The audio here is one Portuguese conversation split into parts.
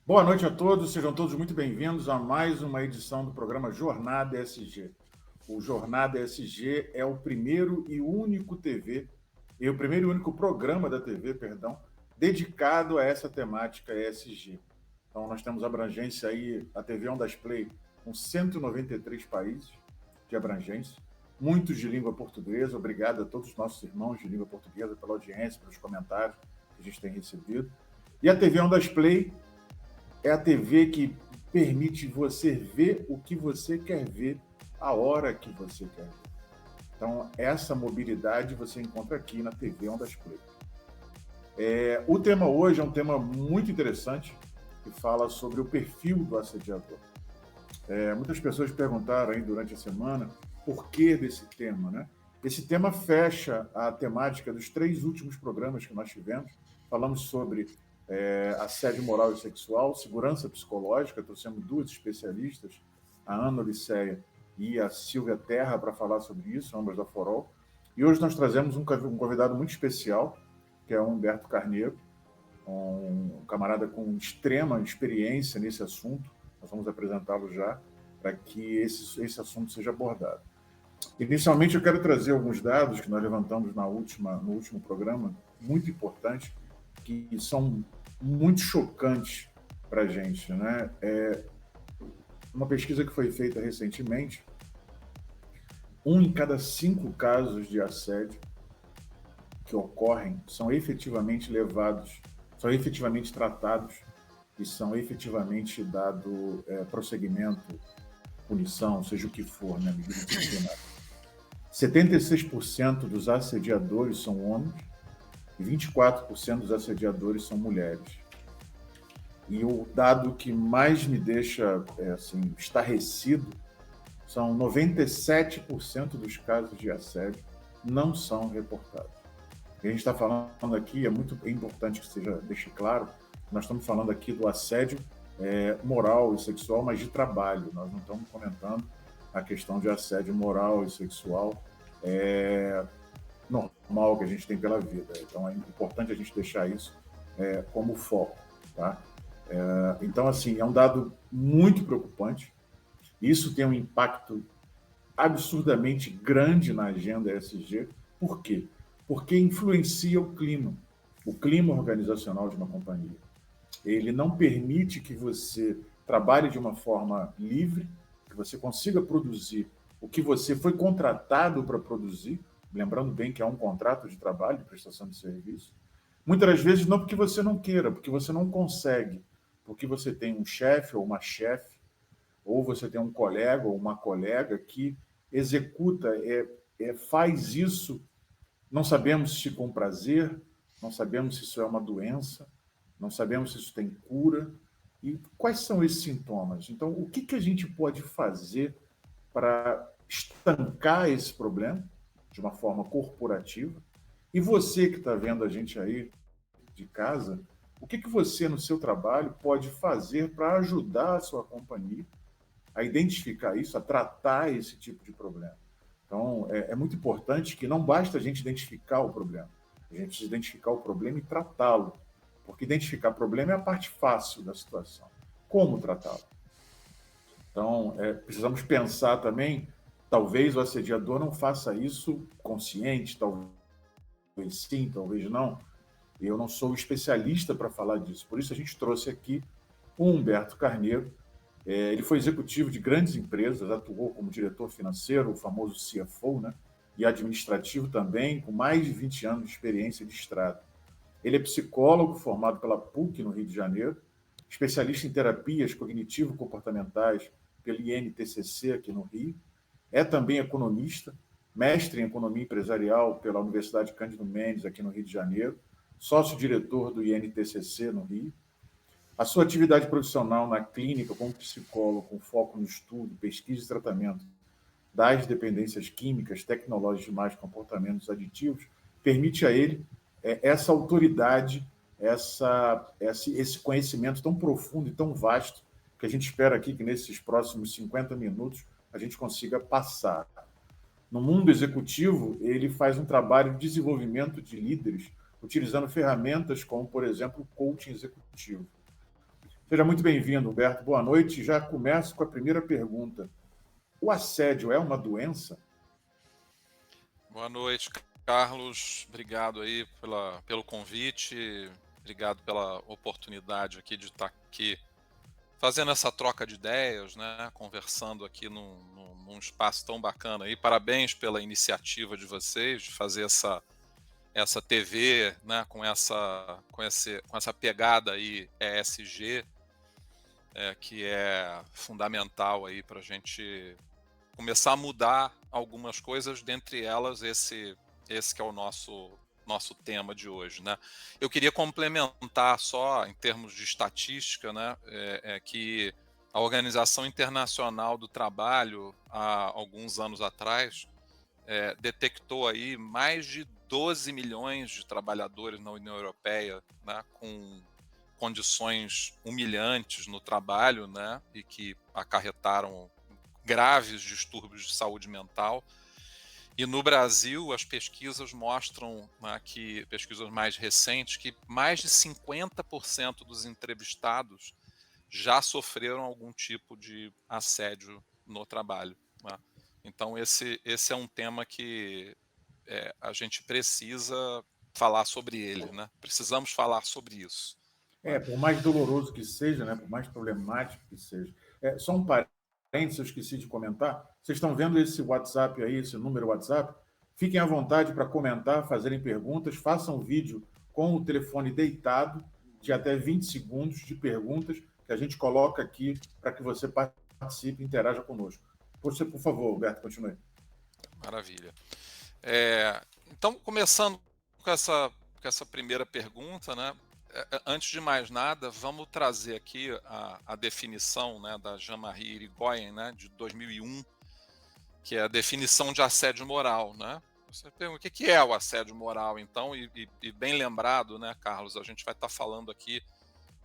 Boa noite a todos, sejam todos muito bem-vindos a mais uma edição do programa Jornada ESG. O Jornada ESG é o primeiro e único programa da TV, dedicado a essa temática ESG. Então nós temos abrangência aí, a TV Ondas Play, com 193 países de abrangência, muitos de língua portuguesa. Obrigado a todos os nossos irmãos de língua portuguesa pela audiência, pelos comentários que a gente tem recebido. E a TV Ondas Play é a TV que permite você ver o que você quer ver, a hora que você quer ver. Então, essa mobilidade você encontra aqui na TV Ondas Play. O tema hoje é um tema muito interessante, que fala sobre o perfil do assediador. Muitas pessoas perguntaram aí durante a semana por que desse tema, né? Esse tema fecha a temática dos 3 últimos programas que nós tivemos. Falamos sobre assédio moral e sexual, segurança psicológica. Trouxemos 2 especialistas, a Ana Oliceia e a Silvia Terra, para falar sobre isso, ambas da Forol. E hoje nós trazemos um convidado muito especial, que é o Humberto Carneiro, um camarada com extrema experiência nesse assunto. Nós vamos apresentá-lo já, para que esse assunto seja abordado. Inicialmente, eu quero trazer alguns dados que nós levantamos no último programa, muito importantes, que são muito chocantes para a gente, né? Uma pesquisa que foi feita recentemente, 1 em cada 5 casos de assédio que ocorrem são efetivamente tratados e são efetivamente dado prosseguimento, punição, seja o que for, né, medida disciplinar. 76% dos assediadores são homens e 24% dos assediadores são mulheres. E o dado que mais me deixa estarrecido são 97% dos casos de assédio não são reportados. O que a gente está falando aqui é muito importante que deixe claro, nós estamos falando aqui do assédio moral e sexual, mas de trabalho. Nós não estamos comentando a questão de assédio moral e sexual normal que a gente tem pela vida. Então é importante a gente deixar isso como foco, tá? Então, assim, é um dado muito preocupante. Isso tem um impacto absurdamente grande na agenda ESG. Por quê? Porque influencia o clima organizacional de uma companhia. Ele não permite que você trabalhe de uma forma livre, que você consiga produzir o que você foi contratado para produzir, lembrando bem que é um contrato de trabalho, de prestação de serviço. Muitas vezes não porque você não queira, porque você não consegue, porque você tem um chefe ou uma chefe, ou você tem um colega ou uma colega que executa, faz isso, não sabemos se com prazer, não sabemos se isso é uma doença, não sabemos se isso tem cura, e quais são esses sintomas. Então, o que a gente pode fazer para estancar esse problema de uma forma corporativa? E você que está vendo a gente aí de casa, o que você, no seu trabalho, pode fazer para ajudar a sua companhia a identificar isso, a tratar esse tipo de problema? Então, é muito importante que não basta a gente identificar o problema, a gente precisa identificar o problema e tratá-lo, porque identificar o problema é a parte fácil da situação. Como tratá-lo? Então, precisamos pensar também, talvez o assediador não faça isso consciente, talvez sim, talvez não. Eu não sou especialista para falar disso, por isso a gente trouxe aqui o Humberto Carneiro. Ele foi executivo de grandes empresas, atuou como diretor financeiro, o famoso CFO, né? E administrativo também, com mais de 20 anos de experiência de estrada. Ele é psicólogo formado pela PUC, no Rio de Janeiro, especialista em terapias cognitivo-comportamentais pelo INTCC, aqui no Rio. É também economista, mestre em economia empresarial pela Universidade Cândido Mendes, aqui no Rio de Janeiro, sócio-diretor do INTCC, no Rio. A sua atividade profissional na clínica como psicólogo, com foco no estudo, pesquisa e tratamento das dependências químicas, tecnológicas e mais comportamentos aditivos, permite a ele essa autoridade, esse conhecimento tão profundo e tão vasto que a gente espera aqui que nesses próximos 50 minutos a gente consiga passar. No mundo executivo, ele faz um trabalho de desenvolvimento de líderes utilizando ferramentas como, por exemplo, o coaching executivo. Seja muito bem-vindo, Humberto. Boa noite. Já começo com a primeira pergunta. O assédio é uma doença? Boa noite, Carlos. Obrigado aí pelo convite. Obrigado pela oportunidade aqui de estar aqui fazendo essa troca de ideias, né? Conversando aqui num espaço tão bacana aí. Parabéns pela iniciativa de vocês de fazer essa TV, né? Com essa pegada aí ESG, que é fundamental aí para a gente começar a mudar algumas coisas, dentre elas esse que é o nosso tema de hoje, né? Eu queria complementar só em termos de estatística, né, que a Organização Internacional do Trabalho há alguns anos atrás detectou aí mais de 12 milhões de trabalhadores na União Europeia, né, com condições humilhantes no trabalho, né, e que acarretaram graves distúrbios de saúde mental. E no Brasil, as pesquisas mostram, né, pesquisas mais recentes, que mais de 50% dos entrevistados já sofreram algum tipo de assédio no trabalho, né? Então, esse é um tema que a gente precisa falar sobre ele, né? Precisamos falar sobre isso, né? Por mais doloroso que seja, né, por mais problemático que seja. Só um parênteses, eu esqueci de comentar. Vocês estão vendo esse WhatsApp aí, esse número WhatsApp? Fiquem à vontade para comentar, fazerem perguntas, façam um vídeo com o telefone deitado, de até 20 segundos de perguntas, que a gente coloca aqui para que você participe e interaja conosco. Você, por favor, Alberto, continue. Maravilha. Então, começando com essa primeira pergunta, né? Antes de mais nada, vamos trazer aqui a definição, né, da Jean-Marie Irigoyen, né, de 2001, que é a definição de assédio moral, né? Você pergunta o que é o assédio moral, então, e bem lembrado, né, Carlos, a gente vai estar falando aqui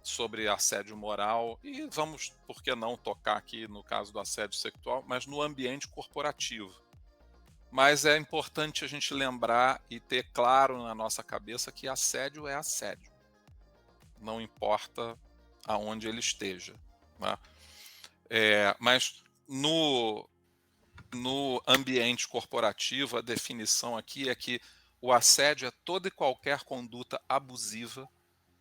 sobre assédio moral e vamos, por que não, tocar aqui no caso do assédio sexual, mas no ambiente corporativo. Mas é importante a gente lembrar e ter claro na nossa cabeça que assédio é assédio. Não importa aonde ele esteja, né? Mas no ambiente corporativo, a definição aqui é que o assédio é toda e qualquer conduta abusiva,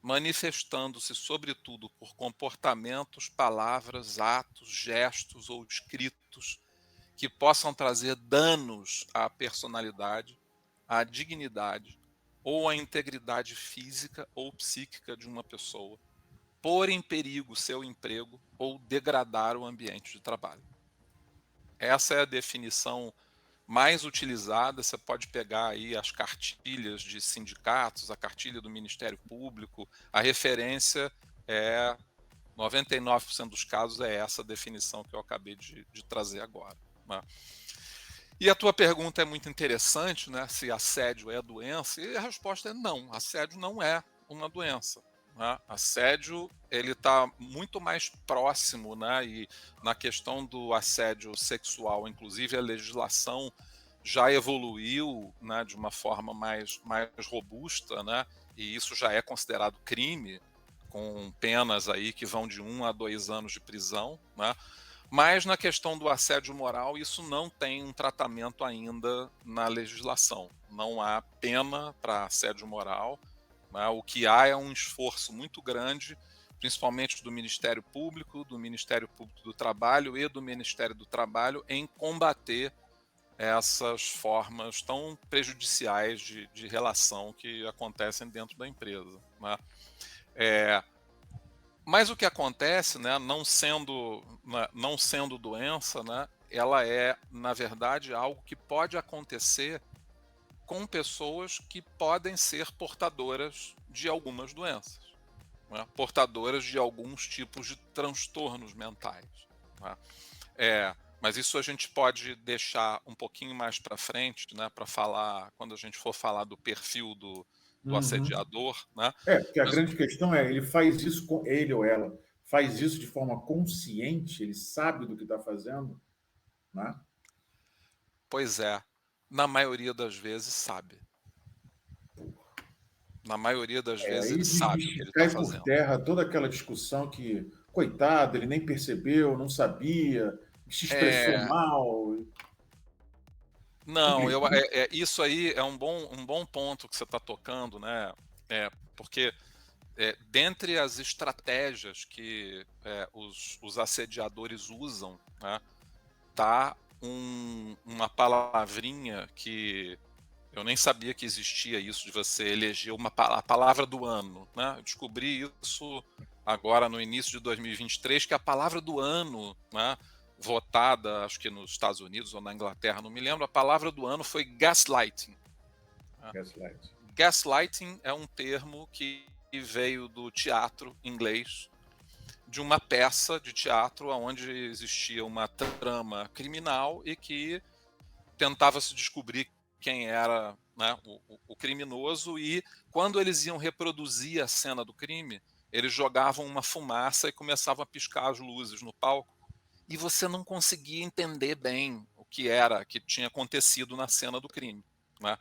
manifestando-se, sobretudo, por comportamentos, palavras, atos, gestos ou escritos que possam trazer danos à personalidade, à dignidade ou à integridade física ou psíquica de uma pessoa, pôr em perigo seu emprego ou degradar o ambiente de trabalho. Essa é a definição mais utilizada. Você pode pegar aí as cartilhas de sindicatos, a cartilha do Ministério Público, a referência 99% dos casos é essa definição que eu acabei de trazer agora, né? E a tua pergunta é muito interessante, né? Se assédio é doença, e a resposta é não, assédio não é uma doença, né? Assédio, ele está muito mais próximo, né? E na questão do assédio sexual, inclusive a legislação já evoluiu, né, de uma forma mais robusta, né? E isso já é considerado crime, com penas aí que vão de 1 a 2 anos de prisão, né? Mas na questão do assédio moral, isso não tem um tratamento ainda na legislação. Não há pena para assédio moral, né? O que há é um esforço muito grande, principalmente do Ministério Público do Trabalho e do Ministério do Trabalho, em combater essas formas tão prejudiciais de relação que acontecem dentro da empresa, né? Mas o que acontece, né, não sendo doença, né, ela é, na verdade, algo que pode acontecer com pessoas que podem ser portadoras de algumas doenças, né, portadoras de alguns tipos de transtornos mentais, né? Mas isso a gente pode deixar um pouquinho mais para frente, né, para falar, quando a gente for falar do perfil do Uhum. assediador, né? Porque a Mas, grande questão é, ele faz isso com ele ou ela, faz isso de forma consciente, ele sabe do que está fazendo, né? pois é, na maioria das vezes sabe. Na maioria das vezes Aí ele sabe o que ele está cai por fazendo. terra toda aquela discussão que, coitado, ele nem percebeu, não sabia, se expressou É, mal. não, Complicado. isso aí é um bom ponto que você está tocando, né? Porque dentre as estratégias que os assediadores usam, né, tá uma palavrinha que eu nem sabia que existia isso de você eleger a palavra do ano, né? Eu descobri isso agora no início de 2023, que a palavra do ano, né, votada, acho que nos Estados Unidos ou na Inglaterra, não me lembro, a palavra do ano foi gaslighting. Né? Gaslight. Gaslighting é um termo que veio do teatro inglês, de uma peça de teatro onde existia uma trama criminal e que tentava se descobrir quem era, né, o criminoso, e quando eles iam reproduzir a cena do crime, eles jogavam uma fumaça e começavam a piscar as luzes no palco, e você não conseguia entender bem o que era que tinha acontecido na cena do crime. Né?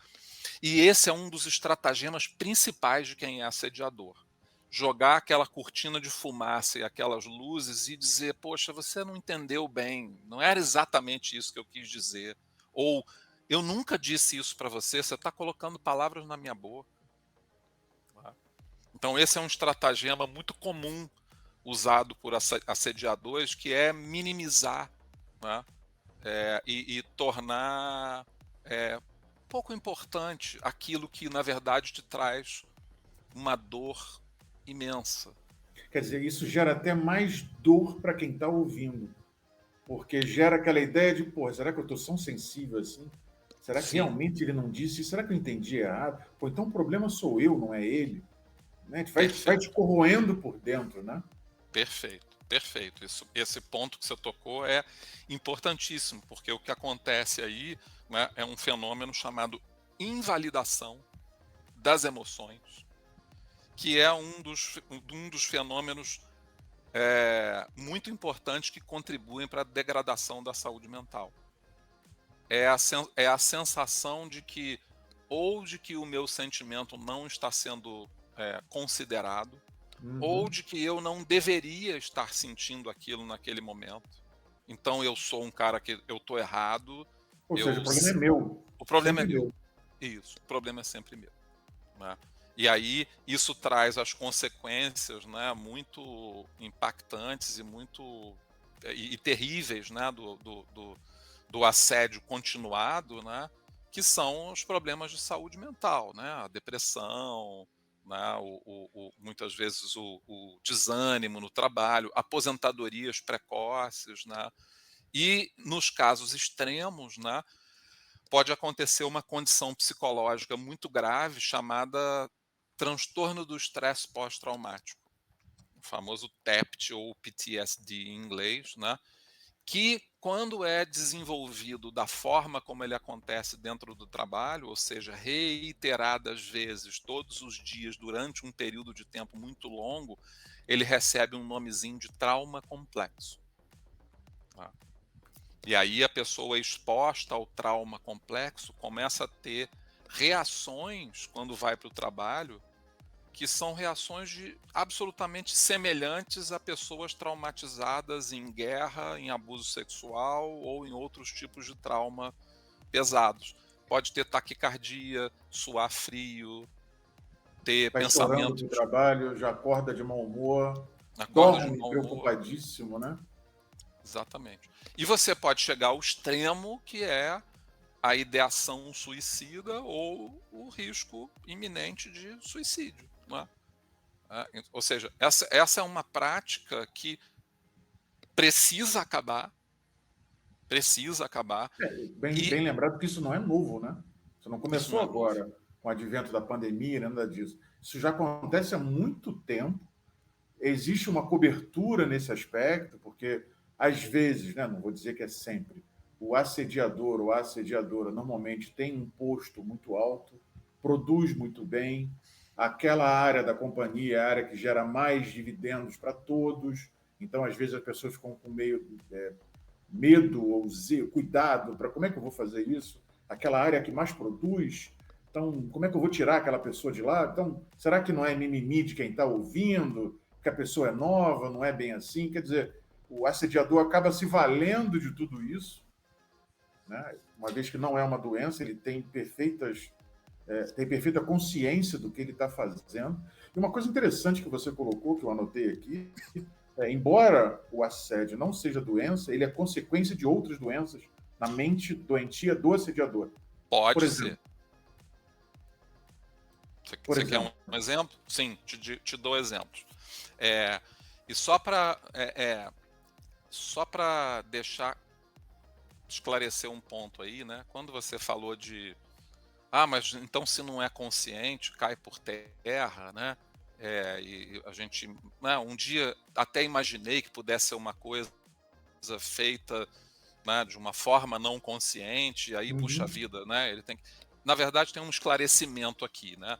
E esse é um dos estratagemas principais de quem é assediador. Jogar aquela cortina de fumaça e aquelas luzes e dizer, poxa, você não entendeu bem, não era exatamente isso que eu quis dizer. Ou, eu nunca disse isso para você, você está colocando palavras na minha boca. Então, esse é um estratagema muito comum usado por assediadores, que é minimizar, né? E tornar pouco importante aquilo que, na verdade, te traz uma dor imensa. Quer dizer, isso gera até mais dor para quem está ouvindo, porque gera aquela ideia de, pô, será que eu estou tão sensível assim? Será que Sim, realmente ele não disse? Será que eu entendi errado? Pô, então o problema sou eu, não é ele. Né? Vai perfeito, te corroendo por dentro, né? perfeito, perfeito. Esse ponto que você tocou é importantíssimo, porque o que acontece aí, né, é um fenômeno chamado invalidação das emoções, que é um dos fenômenos muito importantes que contribuem para a degradação da saúde mental. É a sensação de que o meu sentimento não está sendo considerado, ou Uhum. de que eu não deveria estar sentindo aquilo naquele momento. Então eu sou um cara que eu estou errado, Ou seja, o eu problema é meu, o problema é sempre meu. meu. Isso, o problema é sempre meu. Né? E aí isso traz as consequências, né, muito impactantes e muito e terríveis, né, do assédio continuado, né, que são os problemas de saúde mental, né, a depressão, né, muitas vezes o desânimo no trabalho, aposentadorias precoces, né, e nos casos extremos, né, pode acontecer uma condição psicológica muito grave chamada transtorno do estresse pós-traumático, o famoso TEPT ou PTSD em inglês, né? Que quando é desenvolvido da forma como ele acontece dentro do trabalho, ou seja, reiteradas vezes, todos os dias, durante um período de tempo muito longo, ele recebe um nomezinho de trauma complexo. Tá? E aí a pessoa exposta ao trauma complexo começa a ter reações quando vai para o trabalho que são reações absolutamente semelhantes a pessoas traumatizadas em guerra, em abuso sexual ou em outros tipos de trauma pesados. Pode ter taquicardia, suar frio, ter Vai chorando para o pensamentos, trabalho, já acorda de mau humor, acorda de dorme mau humor. preocupadíssimo, né? Exatamente. E você pode chegar ao extremo, que é a ideação suicida ou o risco iminente de suicídio. Não é? Ou seja, essa é uma prática que precisa acabar, precisa acabar, e Bem lembrado que isso não é novo, né? Isso não isso começou não é novo. agora, com o advento da pandemia, nada disso. Isso já acontece há muito tempo. Existe uma cobertura nesse aspecto, porque às vezes, né, não vou dizer que é sempre, o assediador ou a assediadora normalmente tem um posto muito alto, produz muito bem, aquela área da companhia é a área que gera mais dividendos para todos, então às vezes as pessoas ficam com meio medo ou cuidado para como é que eu vou fazer isso, aquela área que mais produz, Então, como é que eu vou tirar aquela pessoa de lá? Então, será que não é mimimi de quem está ouvindo? Que a pessoa é nova, não é bem assim? Quer dizer, o assediador acaba se valendo de tudo isso, né? Uma vez que não é uma doença, ele tem tem perfeita consciência do que ele está fazendo. E uma coisa interessante que você colocou, que eu anotei aqui, embora o assédio não seja doença, ele é consequência de outras doenças na mente doentia do assediador. Por Pode exemplo, ser. Você quer um exemplo? Sim, te dou exemplos. E só para deixar esclarecer um ponto aí, né? Quando você falou de mas então se não é consciente, cai por terra, né? E a gente, né, um dia até imaginei que pudesse ser uma coisa feita, né, de uma forma não consciente, aí puxa vida, né? Ele tem que, na verdade, tem um esclarecimento aqui, né?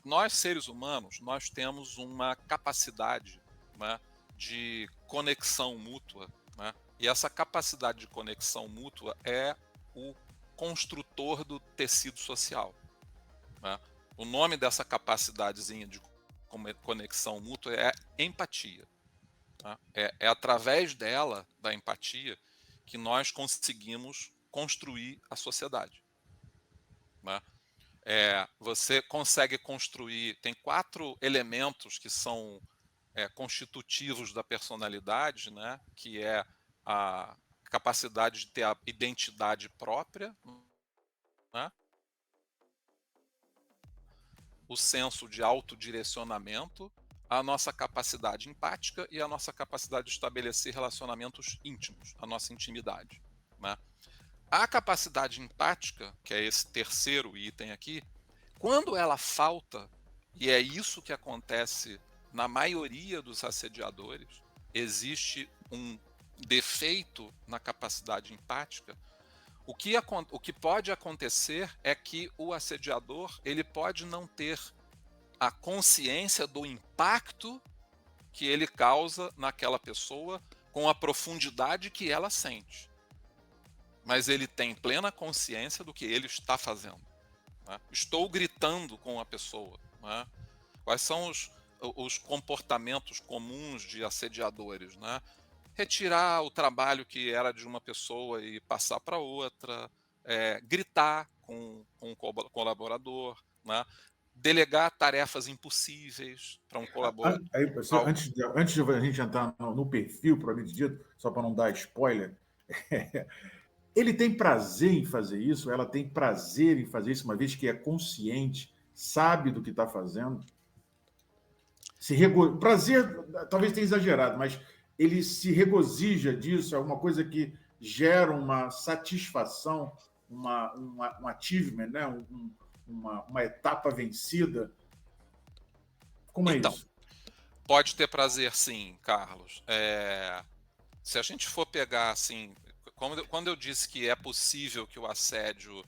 Nós seres humanos, nós temos uma capacidade, né, de conexão mútua, né? E essa capacidade de conexão mútua é o construtor do tecido social, né? O nome dessa capacidadezinha de conexão mútua é empatia. Tá? É através dela, da empatia, que nós conseguimos construir a sociedade. Né? Você consegue construir. Tem 4 elementos que são constitutivos da personalidade, né? Que é a capacidade de ter a identidade própria, né? O senso de autodirecionamento, a nossa capacidade empática e a nossa capacidade de estabelecer relacionamentos íntimos, a nossa intimidade. Né? A capacidade empática, que é esse terceiro item aqui, quando ela falta, e é isso que acontece na maioria dos assediadores, existe um defeito na capacidade empática. O que pode acontecer é que o assediador ele pode não ter a consciência do impacto que ele causa naquela pessoa com a profundidade que ela sente. Mas ele tem plena consciência do que ele está fazendo. Né? Estou gritando com a pessoa. Né? Quais são os comportamentos comuns de assediadores? Né? Retirar o trabalho que era de uma pessoa e passar para outra, gritar com um colaborador, né? Delegar tarefas impossíveis para um colaborador. Antes de a gente entrar no perfil, propriamente dito, só para não dar spoiler, ele tem prazer em fazer isso, ela tem prazer em fazer isso, uma vez que é consciente, sabe do que está fazendo. Prazer, talvez tenha exagerado, mas ele se regozija disso, é alguma coisa que gera uma satisfação, um achievement, né? Uma etapa vencida. Como é Então, isso? pode ter prazer sim, Carlos. Se a gente for pegar assim, quando eu disse que é possível que o assédio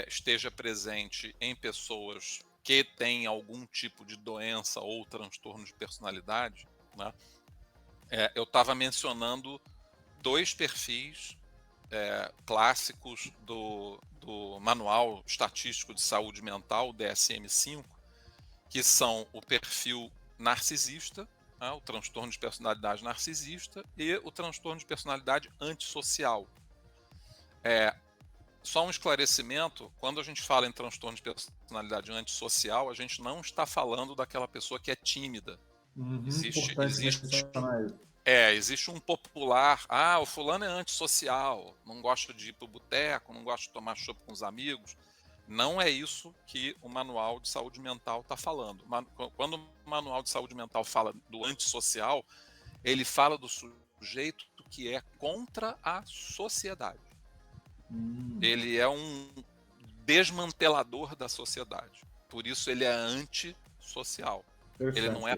esteja presente em pessoas que têm algum tipo de doença ou transtorno de personalidade, né? Eu estava mencionando 2 perfis clássicos do Manual Estatístico de Saúde Mental, o DSM-5, que são o perfil narcisista, né, o transtorno de personalidade narcisista e o transtorno de personalidade antissocial. Só um esclarecimento, quando a gente fala em transtorno de personalidade antissocial, a gente não está falando daquela pessoa que é tímida. Existe, Importante existe, mencionar isso. existe um popular, o fulano é antissocial, não gosta de ir para o boteco, não gosta de tomar chopp com os amigos. Não é isso que o Manual de Saúde Mental está falando. Quando o Manual de Saúde Mental fala do antissocial, ele fala do sujeito que é contra a sociedade. Ele é um desmantelador da sociedade. Por isso ele é antissocial. Ele não é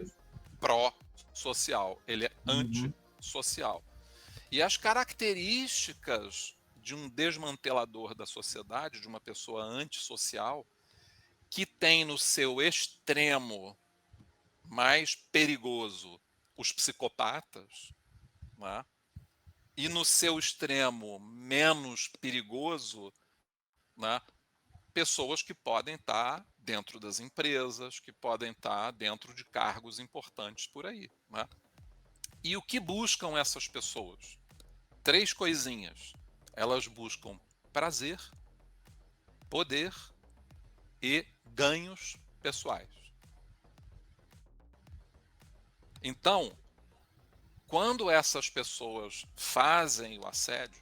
pró-social, ele é antissocial. E as características de um desmantelador da sociedade, de uma pessoa antissocial, que tem no seu extremo mais perigoso os psicopatas, né? E no seu extremo menos perigoso, né, pessoas que podem estar dentro das empresas, que podem estar dentro de cargos importantes por aí, né? E o que buscam essas pessoas? 3 coisinhas. Elas buscam prazer, poder e ganhos pessoais. Então, quando essas pessoas fazem o assédio,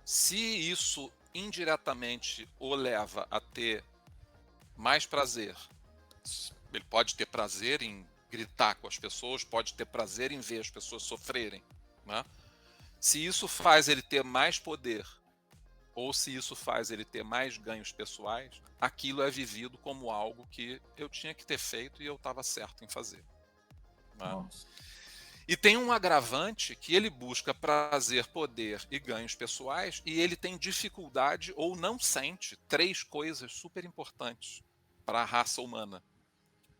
se isso indiretamente o leva a ter mais prazer, ele pode ter prazer em gritar com as pessoas, pode ter prazer em ver as pessoas sofrerem, né? Se isso faz ele ter mais poder, ou se isso faz ele ter mais ganhos pessoais, aquilo é vivido como algo que eu tinha que ter feito e eu estava certo em fazer, né? Nossa. E tem um agravante que ele busca prazer, poder e ganhos pessoais e ele tem dificuldade ou não sente 3 coisas super importantes para a raça humana: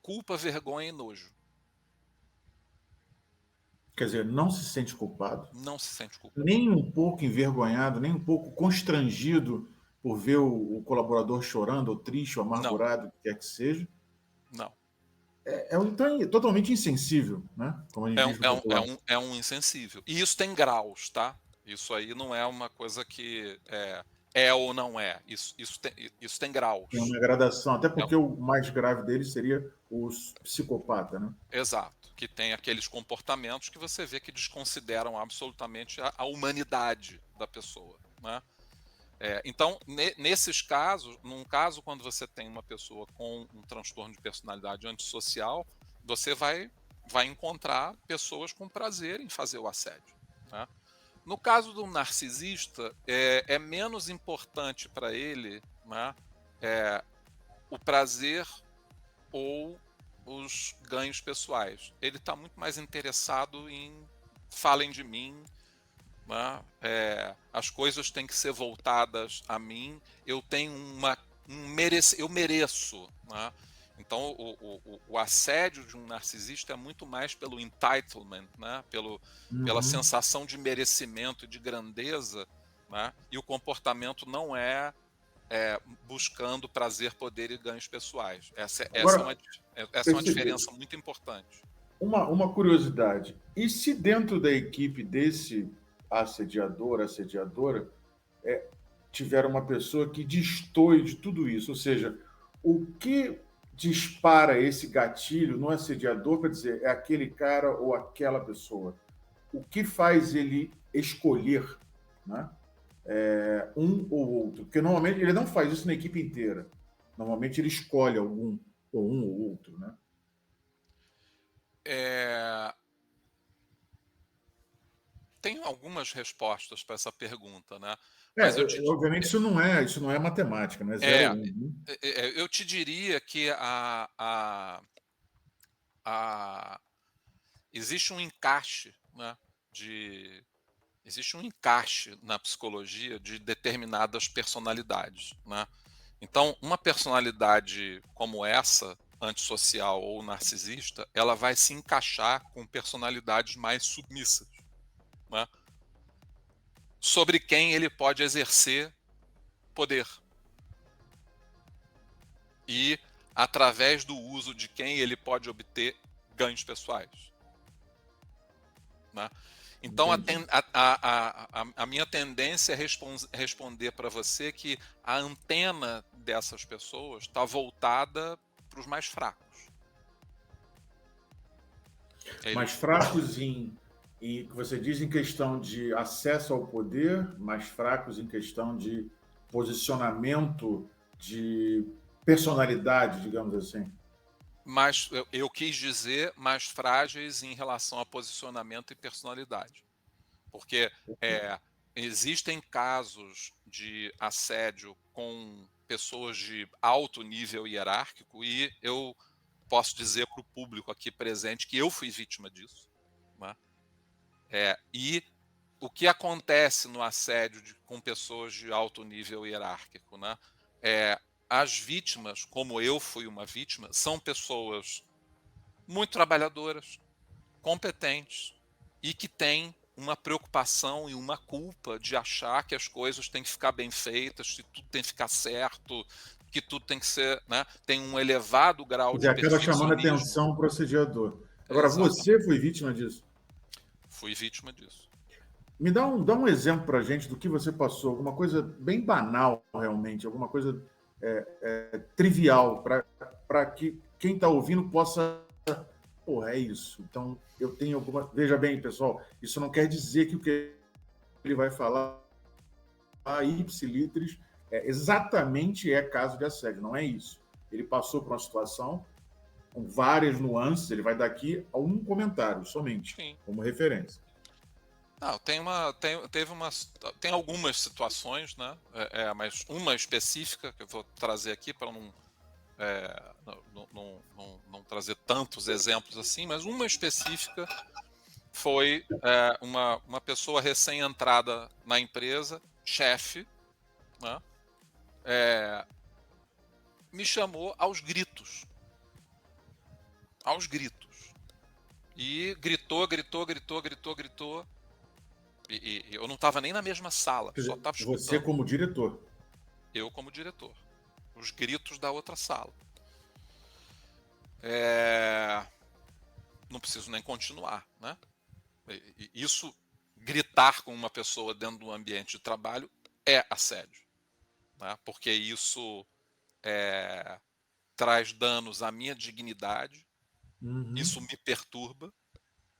culpa, vergonha e nojo. Quer dizer, não se sente culpado, Não se sente culpado. nem um pouco envergonhado, nem um pouco constrangido por ver o colaborador chorando, ou triste, ou Não, amargurado, o que quer que seja. não. Então, é totalmente insensível, né? Como a gente É um, diz no é um, é popular. um, é um insensível. E isso tem graus, tá? Isso aí não é uma coisa que é ou não é. Isso tem Tem graus. uma gradação, até É, porque o mais grave dele seria o psicopata, né? exato. Que tem aqueles comportamentos que você vê que desconsideram absolutamente a humanidade da pessoa, né? Então, nesses casos, num caso quando você tem uma pessoa com um transtorno de personalidade antissocial, você vai encontrar pessoas com prazer em fazer o assédio, né? No caso do narcisista, é menos importante para ele, né, o prazer ou os ganhos pessoais. Ele está muito mais interessado em falem de mim, né? As coisas têm que ser voltadas a mim, eu tenho eu mereço, né? Então o assédio de um narcisista é muito mais pelo entitlement, né? Pela Uhum. sensação de merecimento e de grandeza, né? E o comportamento não é buscando prazer, poder e ganhos pessoais. Agora, Essa é uma percebi diferença muito importante. uma curiosidade. E se dentro da equipe desse assediador, assediadora, tiver uma pessoa que destoe de tudo isso? Ou seja, o que dispara esse gatilho no assediador para dizer é aquele cara ou aquela pessoa? O que faz ele escolher, né, um ou outro? Porque normalmente ele não faz isso na equipe inteira. Normalmente ele escolhe algum, ou um ou outro, né? É, Tem algumas respostas para essa pergunta, né? Mas Obviamente isso não é matemática, não é zero é, ou um. Né? eu te diria que a, existe um encaixe, né, de, existe um encaixe na psicologia de determinadas personalidades, né? Então, uma personalidade como essa, antissocial ou narcisista, ela vai se encaixar com personalidades mais submissas, né, sobre quem ele pode exercer poder. E através do uso de quem ele pode obter ganhos pessoais, né? Então, Entendi. a minha tendência é responder para você que a antena dessas pessoas está voltada para os mais fracos. Mais Eles, fracos que você diz em questão de acesso ao poder, mais fracos em questão de posicionamento, de personalidade, digamos assim. eu quis dizer mais frágeis em relação a posicionamento e personalidade. Porque existem casos de assédio com pessoas de alto nível hierárquico e eu posso dizer para o público aqui presente que eu fui vítima disso, né? E o que acontece no assédio com pessoas de alto nível hierárquico, né? As vítimas, como eu fui uma vítima, são pessoas muito trabalhadoras, competentes e que têm uma preocupação e uma culpa de achar que as coisas têm que ficar bem feitas, que tudo tem que ficar certo, que tudo tem que ser, né? Tem um elevado grau E de acaba chamando perfeccionismo. atenção para o assediador. Agora, você Exatamente. foi vítima disso? Fui vítima disso. Me dá um exemplo para a gente do que você passou, alguma coisa bem banal, realmente, alguma coisa trivial, para que quem está ouvindo possa. Porra, é isso. Então, eu tenho alguma. Veja bem, pessoal, isso não quer dizer que o que ele vai falar ipsilitris exatamente é caso de assédio, não é isso. Ele passou por uma situação com várias nuances, ele vai dar aqui a um comentário somente, Sim. como referência. Não, tem algumas situações, né? Mas uma específica que eu vou trazer aqui para não trazer tantos exemplos assim, mas uma específica foi uma pessoa recém-entrada na empresa, chefe, né? Me chamou aos gritos. Aos gritos. E gritou. E eu não estava nem na mesma sala, Quer só dizer, estava você escutando. como diretor. Eu como diretor. Os gritos da outra sala. Não preciso nem continuar, né? Isso, gritar com uma pessoa dentro do ambiente de trabalho é assédio, né? Porque isso traz danos à minha dignidade, isso me perturba.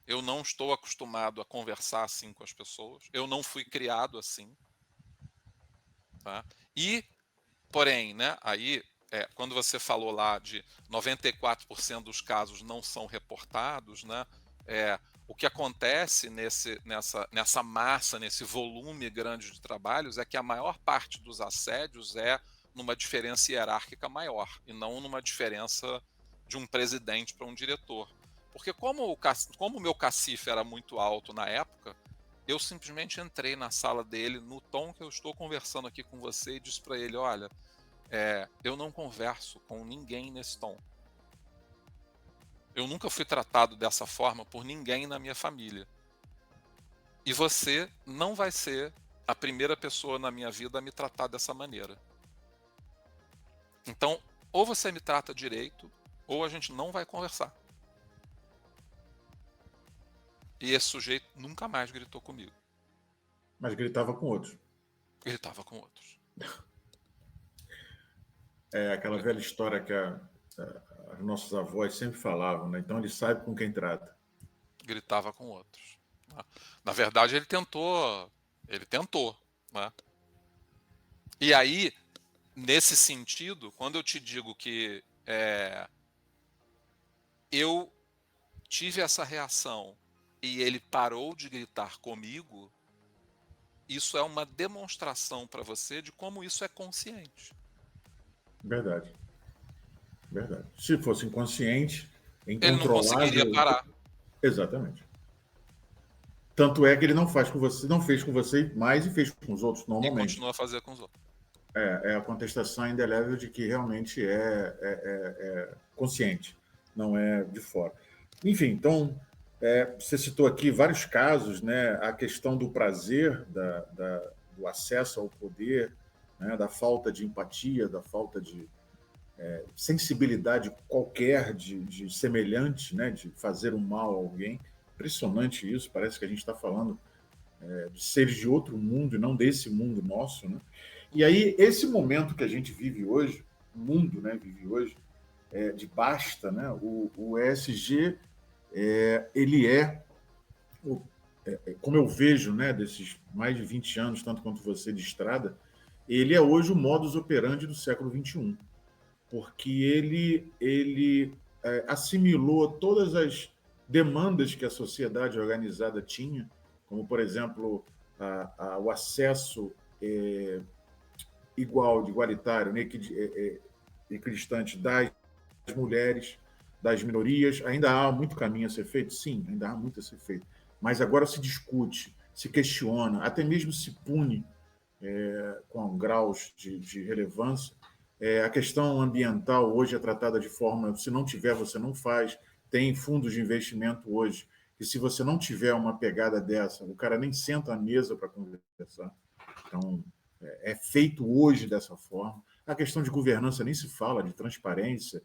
Eu não estou acostumado a conversar assim com as pessoas. Eu não fui criado assim, tá? E, porém, né? Aí, quando você falou lá de 94% dos casos não são reportados, né? O que acontece nessa massa, nesse volume grande de trabalhos, é que a maior parte dos assédios é numa diferença hierárquica maior e não numa diferença de um presidente para um diretor. Porque como o meu cacife era muito alto na época, eu simplesmente entrei na sala dele no tom que eu estou conversando aqui com você e disse para ele, olha, eu não converso com ninguém nesse tom. Eu nunca fui tratado dessa forma por ninguém na minha família. E você não vai ser a primeira pessoa na minha vida a me tratar dessa maneira. Então, ou você me trata direito, ou a gente não vai conversar. E esse sujeito nunca mais gritou comigo. Mas gritava com outros. Gritava com outros. É aquela velha história que as nossas avós sempre falavam, né? Então ele sabe com quem trata. Gritava com outros. Na verdade, ele tentou. Né? E aí, nesse sentido, quando eu te digo que eu tive essa reação e ele parou de gritar comigo, isso é uma demonstração para você de como isso é consciente. Verdade. Verdade. Se fosse inconsciente, Ele não conseguiria incontrolável. parar. Exatamente. Tanto é que ele não faz com você, não fez com você mais e fez com os outros E normalmente. continua a fazer com os outros. É a contestação indelével de que realmente é consciente, não é de fora. Enfim, então, você citou aqui vários casos, né? A questão do prazer, do acesso ao poder, né? Da falta de empatia, da falta de sensibilidade qualquer de semelhante, né? De fazer um mal a alguém. Impressionante isso, parece que a gente está falando de seres de outro mundo e não desse mundo nosso, né? E aí, esse momento que a gente vive hoje, o mundo, né, vive hoje, de basta, né? O ESG, ele como eu vejo, né, desses mais de 20 anos, tanto quanto você de estrada, ele é hoje o modus operandi do século XXI, porque ele assimilou todas as demandas que a sociedade organizada tinha, como, por exemplo, o acesso igualitário, né, equidistante das mulheres, das minorias. Ainda há muito caminho a ser feito? Sim, ainda há muito a ser feito. Mas agora se discute, se questiona, até mesmo se pune com graus de relevância. A questão ambiental hoje é tratada de forma, se não tiver, você não faz. Tem fundos de investimento hoje que se você não tiver uma pegada dessa, o cara nem senta à mesa para conversar. Então, é feito hoje dessa forma. A questão de governança nem se fala, de transparência,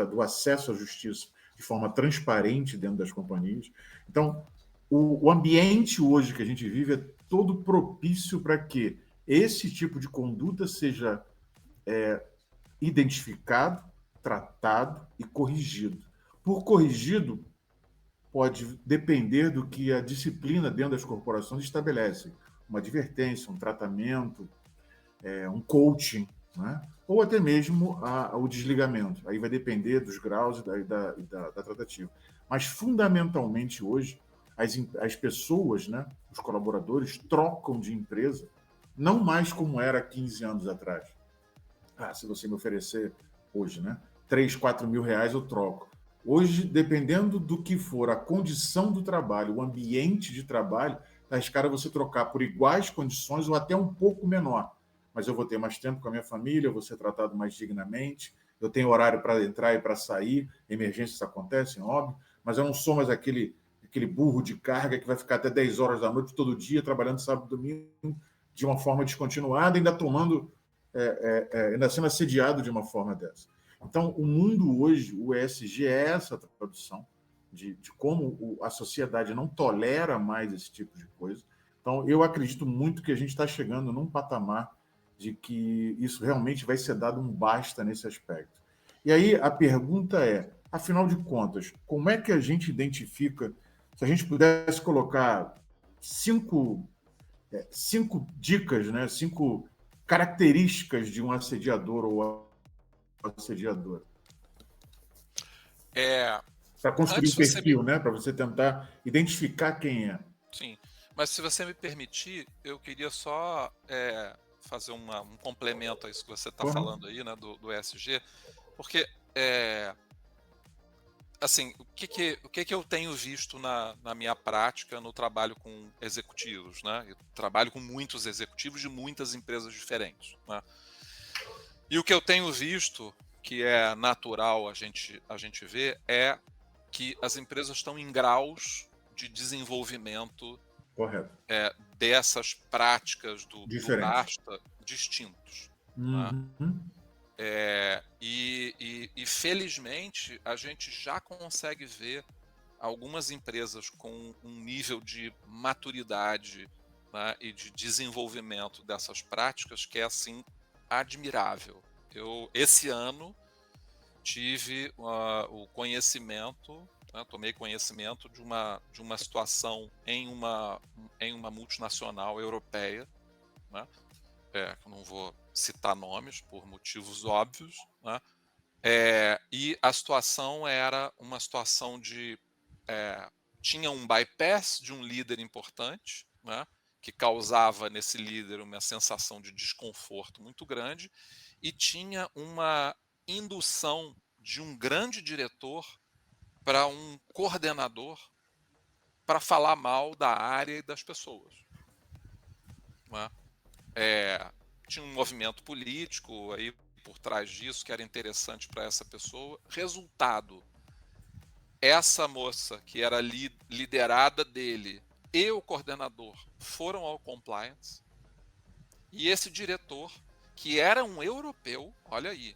do acesso à justiça de forma transparente dentro das companhias. Então, o ambiente hoje que a gente vive é todo propício para que esse tipo de conduta seja identificado, tratado e corrigido. Por corrigido, pode depender do que a disciplina dentro das corporações estabelece. Uma advertência, um tratamento, um coaching, né? Ou até mesmo o desligamento. Aí vai depender dos graus e da tratativa. Mas, fundamentalmente, hoje, as pessoas, né, os colaboradores, trocam de empresa, não mais como era 15 anos atrás. Se você me oferecer hoje, né, 3, 4 mil reais, eu troco. Hoje, dependendo do que for a condição do trabalho, o ambiente de trabalho, está arriscado você trocar por iguais condições ou até um pouco menor. Mas eu vou ter mais tempo com a minha família, eu vou ser tratado mais dignamente, eu tenho horário para entrar e para sair, emergências acontecem, óbvio, mas eu não sou mais aquele burro de carga que vai ficar até 10 horas da noite todo dia, trabalhando sábado e domingo, de uma forma descontinuada, ainda tomando, ainda sendo assediado de uma forma dessa. Então, o mundo hoje, o ESG é essa tradução de como a sociedade não tolera mais esse tipo de coisa. Então, eu acredito muito que a gente está chegando num patamar de que isso realmente vai ser dado um basta nesse aspecto. E aí a pergunta é, afinal de contas, como é que a gente identifica, se a gente pudesse colocar cinco dicas, né, 5 características de um assediador ou assediadora? Para construir Antes um você me... perfil, né, para você tentar identificar quem é. Sim, mas se você me permitir, eu queria só fazer um complemento a isso que você está Uhum. falando aí, né, do ESG, porque é, assim, o que eu tenho visto na minha prática no trabalho com executivos, né? Eu trabalho com muitos executivos de muitas empresas diferentes, né? E o que eu tenho visto, que é natural a gente ver, é que as empresas estão em graus de desenvolvimento Correto. dessas práticas do Diferente. basta distintos, né? Uhum. E felizmente a gente já consegue ver algumas empresas com um nível de maturidade, né, e de desenvolvimento dessas práticas que é assim admirável. Eu esse ano tive o conhecimento, né, tomei conhecimento de uma situação em uma multinacional europeia, né, eu não vou citar nomes por motivos óbvios, né, e a situação era uma situação de tinha um bypass de um líder importante, né, que causava nesse líder uma sensação de desconforto muito grande, e tinha uma indução de um grande diretor para um coordenador para falar mal da área e das pessoas, né? Tinha um movimento político aí por trás disso que era interessante para essa pessoa. Resultado: essa moça que era liderada dele e o coordenador foram ao compliance, e esse diretor, que era um europeu, olha aí,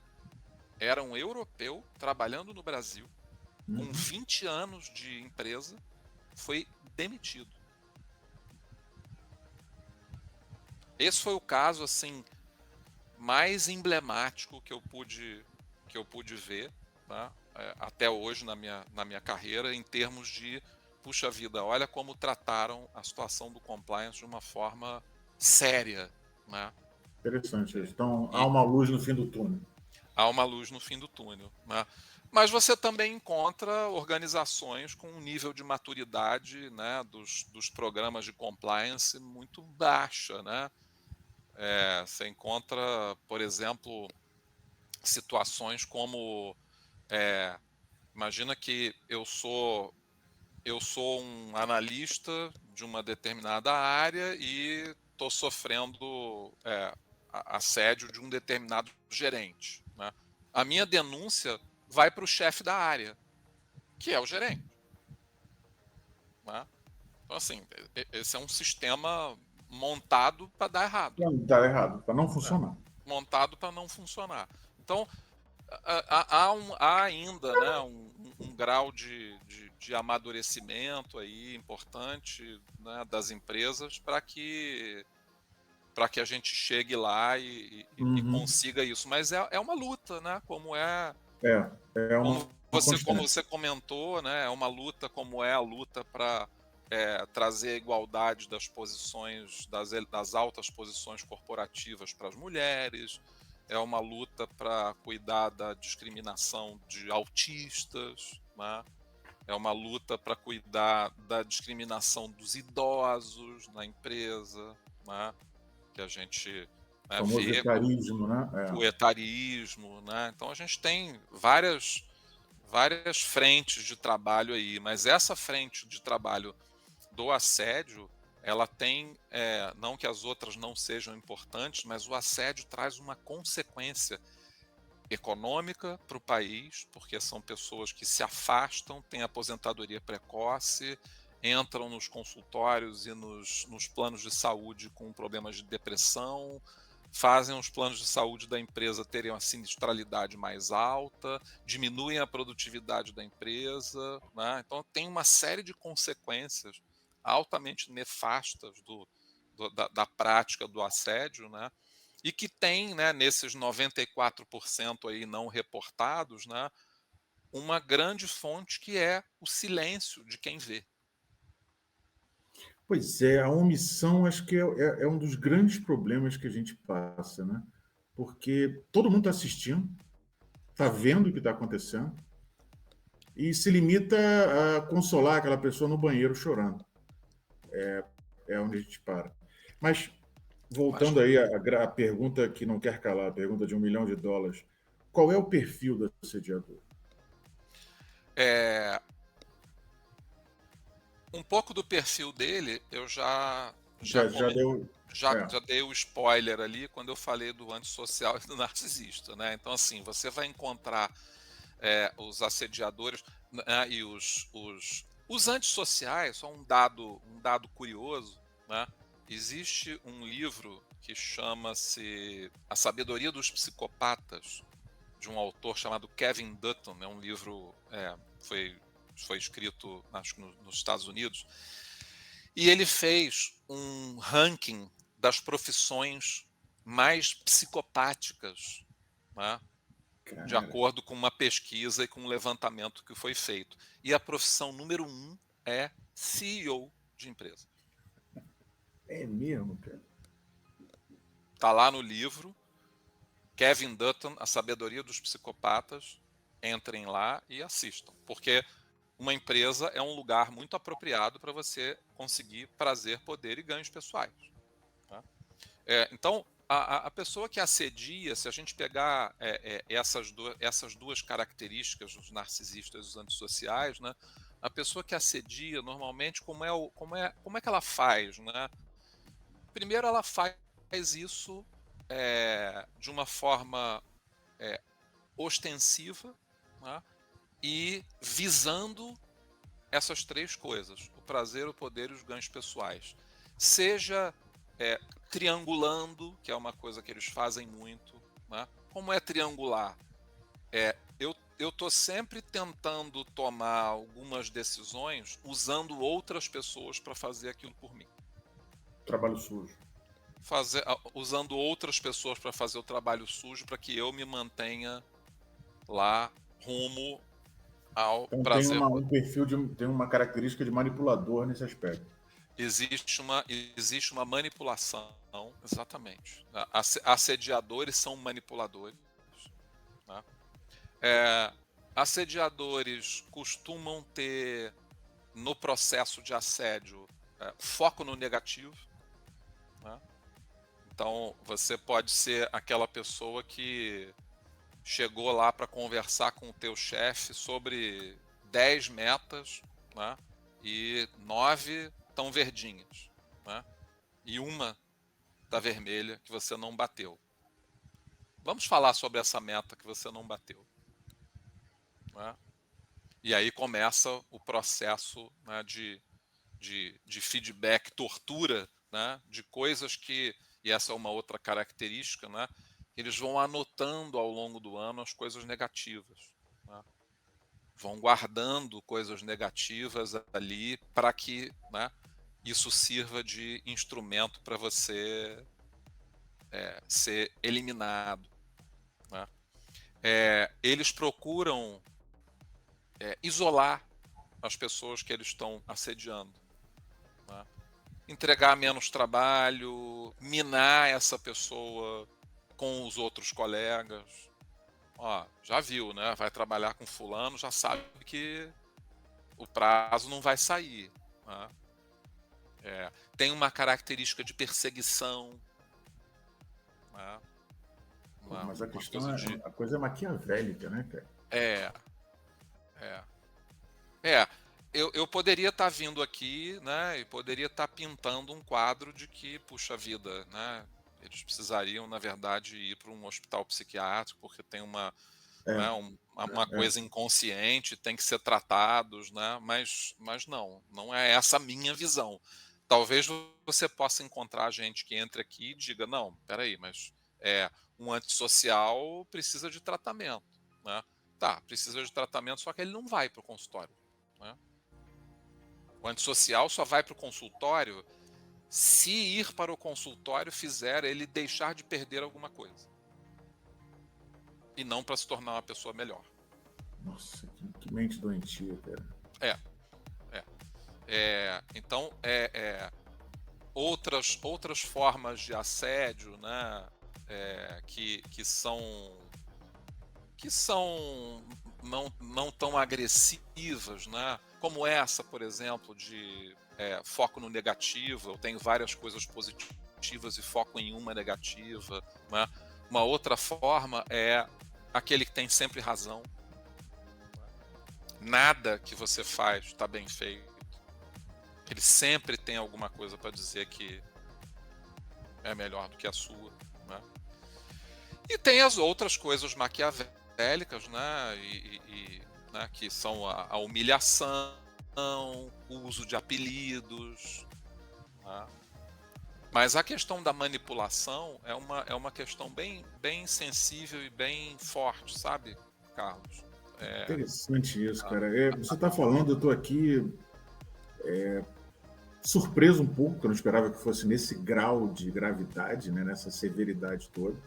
era um europeu trabalhando no Brasil, com 20 anos de empresa, foi demitido. Esse foi o caso assim mais emblemático que eu pude ver, tá? Até hoje na minha carreira, em termos de, puxa vida, olha como trataram a situação do compliance de uma forma séria, né? Interessante. Então, há E uma luz no fim do túnel. há uma luz no fim do túnel, né? Mas você também encontra organizações com um nível de maturidade, né, dos programas de compliance muito baixa, né? Você encontra, por exemplo, situações como imagina que eu sou um analista de uma determinada área e estou sofrendo assédio de um determinado gerente, né? A minha denúncia vai para o chefe da área. que é o gerente. Né? Então, assim, esse é um sistema montado para dar errado. Não, tá errado, para não Né? funcionar. Montado para não funcionar. Então, há ainda, né, um grau de amadurecimento aí importante, né, das empresas para que a gente chegue lá e Uhum. consiga isso. Mas é uma luta, né? É uma Como constante. você comentou, né? É uma luta como é a luta para trazer a igualdade das posições, das altas posições corporativas para as mulheres. É uma luta para cuidar da discriminação de autistas, né? É uma luta para cuidar da discriminação dos idosos na empresa, né? Que a gente, O né, famoso vê etarismo, né? o etarismo, né? Então a gente tem várias frentes de trabalho aí, mas essa frente de trabalho do assédio, ela tem, não que as outras não sejam importantes, mas o assédio traz uma consequência econômica para o país, porque são pessoas que se afastam, têm aposentadoria precoce, entram nos consultórios e nos planos de saúde com problemas de depressão, fazem os planos de saúde da empresa terem uma sinistralidade mais alta, diminuem a produtividade da empresa, né? Então tem uma série de consequências altamente nefastas da prática do assédio, né? E que tem, né, nesses 94% aí não reportados, né, uma grande fonte que é o silêncio de quem vê. Pois é, a omissão acho que é um dos grandes problemas que a gente passa, né? Porque todo mundo está assistindo, está vendo o que está acontecendo e se limita a consolar aquela pessoa no banheiro chorando. É onde a gente para. Mas, Mas voltando aí à pergunta que não quer calar, a pergunta de US$ 1 milhão, qual é o perfil do assediador? é, um pouco do perfil dele eu já, Já deu. É, já dei o spoiler ali quando eu falei do antissocial e do narcisista, né? Então, assim, você vai encontrar os assediadores, né, e os antissociais, só um dado curioso, né? Existe um livro que chama-se A Sabedoria dos Psicopatas, de um autor chamado Kevin Dutton. É um livro, foi escrito, acho que nos Estados Unidos, e ele fez um ranking das profissões mais psicopáticas, né, de cara, acordo com uma pesquisa e com um levantamento que foi feito. E a profissão número 1 é CEO de empresa. é mesmo, cara. Está lá no livro, Kevin Dutton, A Sabedoria dos Psicopatas. Entrem lá e assistam, porque uma empresa é um lugar muito apropriado para você conseguir prazer, poder e ganhos pessoais. Tá? Então, a pessoa que assedia, se a gente pegar essas duas características, os narcisistas e os antissociais, né, a pessoa que assedia, normalmente, como é que ela faz? Né? Primeiro, ela faz isso de uma forma ostensiva, né, e visando essas três coisas: o prazer, o poder e os ganhos pessoais. Seja triangulando, que é uma coisa que eles fazem muito. Né? Como é triangular? Eu estou sempre tentando tomar algumas decisões usando outras pessoas para fazer aquilo por mim. Trabalho sujo. Usando outras pessoas para fazer o trabalho sujo para que eu me mantenha lá rumo ao Então tem prazer. um perfil tem uma característica de manipulador nesse aspecto. Existe uma manipulação, exatamente. Assediadores são manipuladores. Né? Assediadores costumam ter, no processo de assédio, foco no negativo. Né? Então, você pode ser aquela pessoa que chegou lá para conversar com o teu chefe sobre 10 metas, né? E 9 estão verdinhas, né? E uma está vermelha que você não bateu. Vamos falar sobre essa meta que você não bateu. Né? E aí começa o processo, né, de feedback, tortura, né, de coisas que, e essa é uma outra característica, né, eles vão anotando ao longo do ano as coisas negativas, né, vão guardando coisas negativas ali para que, né, isso sirva de instrumento para você ser eliminado, né. Eles procuram isolar as pessoas que eles estão assediando, né? Entregar menos trabalho, minar essa pessoa com os outros colegas. Ó, já viu, né? Vai trabalhar com fulano, já sabe que o prazo não vai sair, né? Tem uma característica de perseguição, né? Mas a Uma questão coisa de a coisa é maquiavélica, né, cara? é, é, é. Eu poderia estar vindo aqui, né, e poderia estar pintando um quadro de que, puxa vida, né, eles precisariam, na verdade, ir para um hospital psiquiátrico porque tem É, né, uma é. coisa inconsciente, tem que ser tratados, né, mas não é essa a minha visão. Talvez você possa encontrar gente que entre aqui e diga, não, peraí, mas um antissocial precisa de tratamento, né? Tá, precisa de tratamento, só que ele não vai para o consultório, né? O antissocial só vai para o consultório se ir para o consultório fizer ele deixar de perder alguma coisa. E não para se tornar uma pessoa melhor. Nossa, que mente doentia, cara. É, é. Então, outras formas de assédio, né, que são não tão agressivas, né? Como essa, por exemplo, de foco no negativo. Eu tenho várias coisas positivas e foco em uma negativa, né? Uma outra forma é aquele que tem sempre razão. Nada que você faz está bem feito. Ele sempre tem alguma coisa para dizer que é melhor do que a sua, né? E tem as outras coisas maquiavélicas, né? Né? Que são a humilhação, o uso de apelidos, né? Mas a questão da manipulação é uma questão bem sensível e bem forte, sabe, Carlos? Interessante isso, cara. Você está falando, eu estou aqui surpreso um pouco, porque eu não esperava que fosse nesse grau de gravidade, né, nessa severidade toda.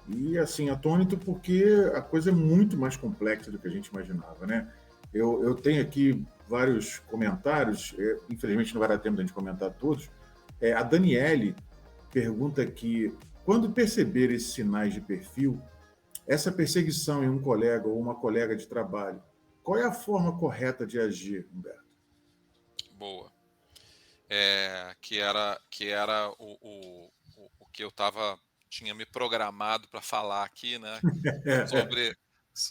E, assim, atônito porque a coisa é muito mais complexa do que a gente imaginava, né? Eu tenho aqui vários comentários, infelizmente não vai dar tempo de a gente comentar todos. A Daniele pergunta aqui, quando perceber esses sinais de perfil, essa perseguição em um colega ou uma colega de trabalho, qual é a forma correta de agir, Humberto? Boa. Que era o que eu tinha me programado para falar aqui, né? Sobre.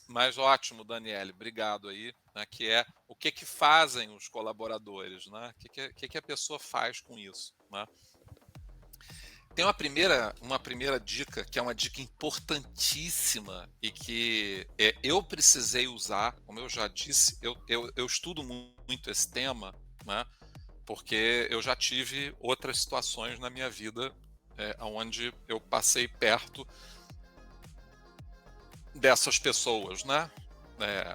Mas ótimo, Daniele, obrigado aí. Né, que é o que fazem os colaboradores, né? O que a pessoa faz com isso, né? Tem uma primeira dica, que é uma dica importantíssima e que eu precisei usar, como eu já disse, eu estudo muito esse tema, né? Porque eu já tive outras situações na minha vida onde eu passei perto dessas pessoas, né?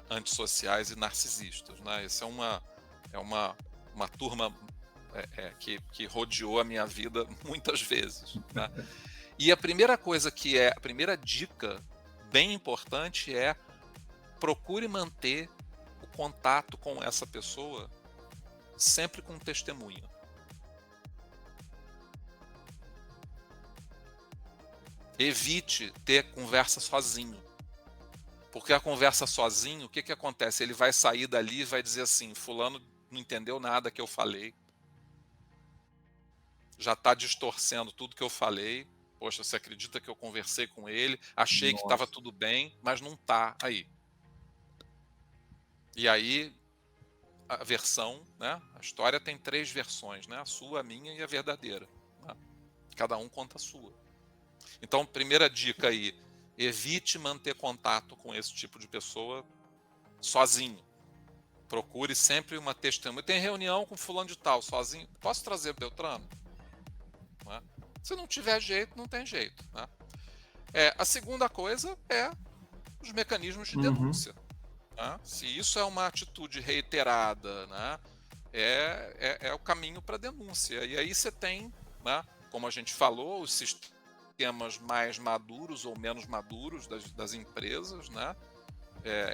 Antissociais e narcisistas, né? Essa é uma turma que rodeou a minha vida muitas vezes, né? E a primeira dica bem importante é procure manter o contato com essa pessoa sempre com testemunha. Evite ter conversa sozinho. Porque a conversa sozinho, o que acontece? Ele vai sair dali e vai dizer assim, fulano não entendeu nada que eu falei, já está distorcendo tudo que eu falei, poxa, você acredita que eu conversei com ele, achei que estava Nossa. tudo bem, mas não está aí. E aí, a versão, né? A história tem 3 versões, né? A sua, a minha e a verdadeira, né? Cada um conta a sua. Então, primeira dica aí, evite manter contato com esse tipo de pessoa sozinho. Procure sempre uma testemunha. Tem reunião com fulano de tal, sozinho. Posso trazer Beltrano? Né? Se não tiver jeito, não tem jeito. Né? A segunda coisa é os mecanismos de denúncia. Né? Se isso é uma atitude reiterada, né? é o caminho para denúncia. E aí você tem, né, como a gente falou, os sistemas mais maduros ou menos maduros das empresas, né?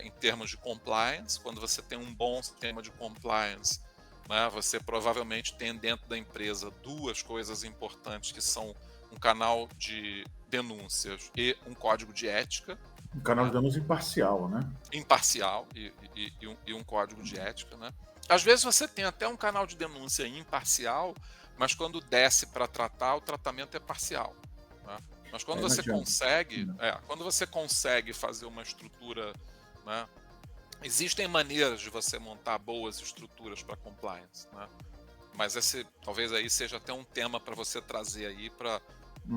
Em termos de compliance. Quando você tem um bom sistema de compliance, né, você provavelmente tem dentro da empresa duas coisas importantes, que são um canal de denúncias e um código de ética. Um canal de denúncia imparcial, né? Imparcial e um código de ética. Né? Às vezes você tem até um canal de denúncia imparcial, mas quando desce para tratar, o tratamento é parcial. Né? Mas quando você consegue fazer uma estrutura, né? Existem maneiras de você montar boas estruturas para compliance, né? Mas talvez aí seja até um tema para você trazer aí,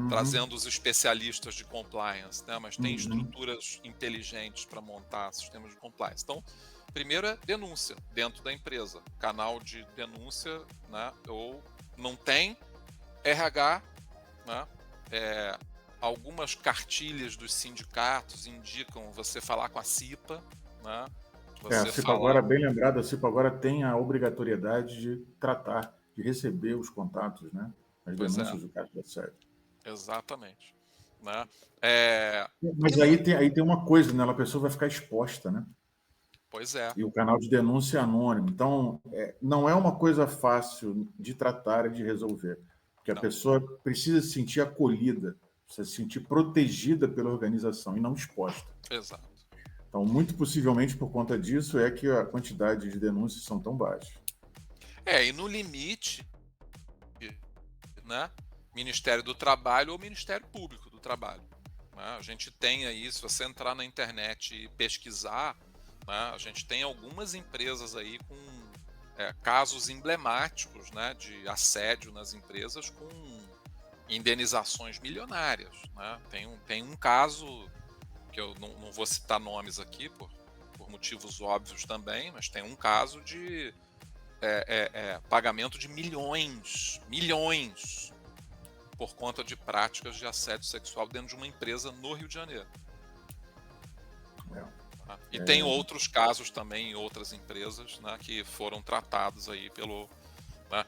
trazendo os especialistas de compliance, né? Mas tem estruturas inteligentes para montar sistemas de compliance. Então, primeiro é denúncia dentro da empresa, canal de denúncia, né? Ou não tem RH, né? Algumas cartilhas dos sindicatos indicam você falar com a CIPA, né? A CIPA agora, bem lembrado, a CIPA agora tem a obrigatoriedade de tratar, de receber os contatos, né? As denúncias do caso de assédio. Exatamente. Né? Mas aí tem uma coisa, né? A pessoa vai ficar exposta, né? Pois é. E o canal de denúncia é anônimo. Então, não é uma coisa fácil de tratar e de resolver. Porque a pessoa precisa se sentir acolhida, precisa se sentir protegida pela organização e não exposta. Exato. Então, muito possivelmente, por conta disso, é que a quantidade de denúncias são tão baixas. E no limite, né, Ministério do Trabalho ou Ministério Público do Trabalho. Né? A gente tem aí, se você entrar na internet e pesquisar, né, a gente tem algumas empresas aí com casos emblemáticos, né, de assédio nas empresas com indenizações milionárias. Né? Tem um caso que eu não vou citar nomes aqui por motivos óbvios também, mas tem um caso de pagamento de milhões por conta de práticas de assédio sexual dentro de uma empresa no Rio de Janeiro. E tem outros casos também em outras empresas, né, que foram tratados aí pelo... Né,